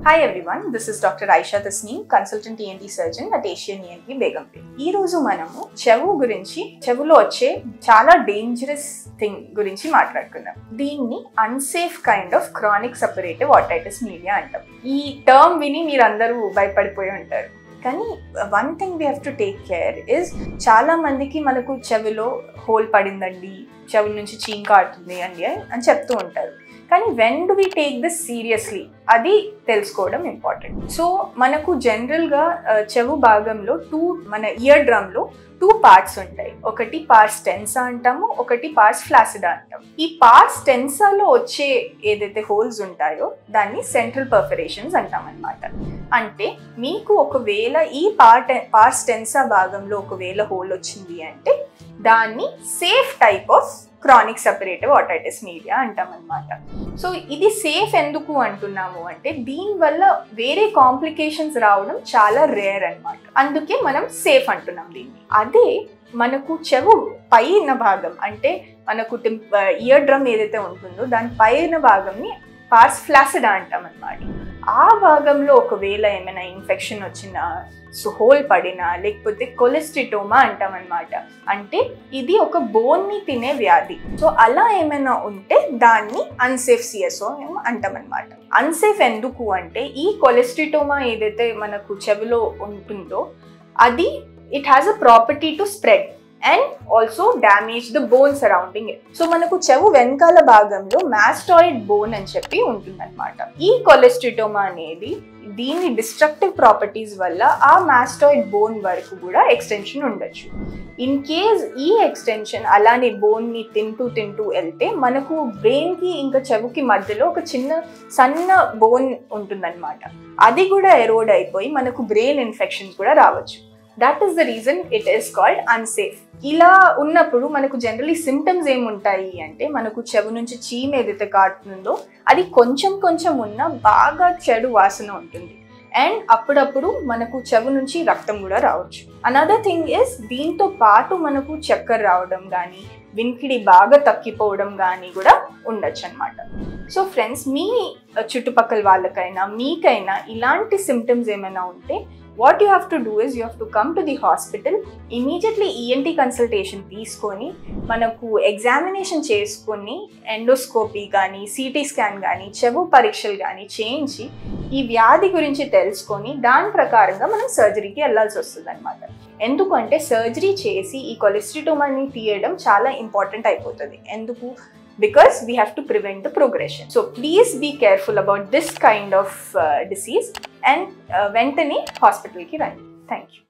Hi everyone, this is Dr. Aisha Tasneem, consultant ENT surgeon at Asian ENT Begumpet. ఈ రోజు మనము చెవు గురించి, చెవులో వచ్చే చాలా డేంజరస్ థింగ్ గురించి మాట్లాడుకుందాం. దీన్ని unsafe kind of chronic separative otitis media అంటాం. ఈ టర్మ్ విని మీరందరూ భయపడిపోయి ఉంటారు. కానీ one thing we have to take care is, చాలా మందికి మనకు చెవిలో హోల్ పడిందండి, చెవి నుంచి చీమ్ కారుతుంది అండి అని చెప్తూ ఉంటారు. కానీ when do we take this seriously అది తెలుసుకోవడం ఇంపార్టెంట్. సో మనకు జనరల్గా చెవు భాగంలో మన ఇయర్ డ్రమ్లో 2 పార్ట్స్ ఉంటాయి. ఒకటి పార్స్ టెన్సా అంటాము, ఒకటి పార్స్ ఫ్లాసిడా అంటాము. ఈ పార్స్ టెన్సాలో వచ్చే ఏదైతే హోల్స్ ఉంటాయో దాన్ని సెంట్రల్ పర్ఫరేషన్స్ అంటాం అన్నమాట. అంటే మీకు ఒకవేళ ఈ పార్స్ టెన్సా భాగంలో ఒకవేళ హోల్ వచ్చింది అంటే దాన్ని safe type of chronic separative otitis media అంటాం అన్నమాట. సో ఇది సేఫ్ ఎందుకు అంటున్నాము అంటే దీనివల్ల వేరే కాంప్లికేషన్స్ రావడం చాలా రేర్ అన్నమాట. అందుకే మనం సేఫ్ అంటున్నాం దీన్ని. అదే మనకు చెవు పైన భాగం అంటే మనకు ఇయర్ డ్రమ్ ఏదైతే ఉంటుందో దాని పైన భాగంని పార్స్ ఫ్లాసిడా అంటాం అన్నమాట. ఆ భాగంలో ఒకవేళ ఏమైనా ఇన్ఫెక్షన్ వచ్చినా, హోల్ పడినా, లేకపోతే కొలెస్ట్రిటోమా అంటాం అన్నమాట. అంటే ఇది ఒక బోన్ని తినే వ్యాధి. సో అలా ఏమైనా ఉంటే దాన్ని అన్సేఫ్ సిఎస్ఓ అంటాం అన్నమాట. అన్సేఫ్ ఎందుకు అంటే ఈ కొలెస్ట్రిటోమా ఏదైతే మనకు చెవిలో ఉంటుందో అది it has a property to spread and also damage the bone surrounding it. So మనకు చెవు వెనకాల భాగంలో మాస్టాయిడ్ బోన్ అని చెప్పి ఉంటుందన్నమాట. ఈ కొలెస్ట్రిటోమా అనేది దీని డిస్ట్రక్టివ్ ప్రాపర్టీస్ వల్ల ఆ మాస్టాయిడ్ బోన్ వరకు కూడా ఎక్స్టెన్షన్ ఉండొచ్చు. ఇన్ కేస్ ఈ ఎక్స్టెన్షన్ అలానే బోన్ని తింటూ వెళ్తే మనకు బ్రెయిన్కి ఇంకా చెవుకి మధ్యలో ఒక సన్న బోన్ ఉంటుందన్నమాట. అది కూడా ఎరోడ్ అయిపోయి మనకు బ్రెయిన్ ఇన్ఫెక్షన్స్ కూడా రావచ్చు. That is the reason it is called unsafe. ఇలా ఉన్నప్పుడు మనకు జనరలీ సిమ్టమ్స్ ఏముంటాయి అంటే మనకు చెవు నుంచి చీమ్ ఏదైతే కారుతుందో అది కొంచెం ఉన్న బాగా చెడు వాసన ఉంటుంది. అండ్ అప్పుడప్పుడు మనకు చెవు నుంచి రక్తం కూడా రావచ్చు. అనదర్ థింగ్ ఇస్ దీంతో పాటు మనకు చక్కర రావడం కానీ, వినికిడి బాగా తగ్గిపోవడం కానీ కూడా ఉండొచ్చు అనమాట. సో ఫ్రెండ్స్, మీ చుట్టుపక్కల వాళ్ళకైనా మీకైనా ఇలాంటి సిమ్టమ్స్ ఏమైనా ఉంటే what you have to do is you have to come to the hospital, immediately ENT consultation తీసుకొని మనకు ఎగ్జామినేషన్ చేసుకొని ఎండోస్కోపీ కానీ, సిటీ స్కాన్ కానీ, చెవు పరీక్షలు కానీ చేయించి ఈ వ్యాధి గురించి తెలుసుకొని దాని ప్రకారంగా మనం సర్జరీకి వెళ్ళాల్సి వస్తుంది అనమాట. ఎందుకంటే సర్జరీ చేసి ఈ కొలెస్ట్రిటోమాని తీయడం చాలా ఇంపార్టెంట్ అయిపోతుంది. ఎందుకు? Because we have to prevent the progression. So please be careful about this kind of disease and వెంటనే హాస్పిటల్కి రండి. Thank you.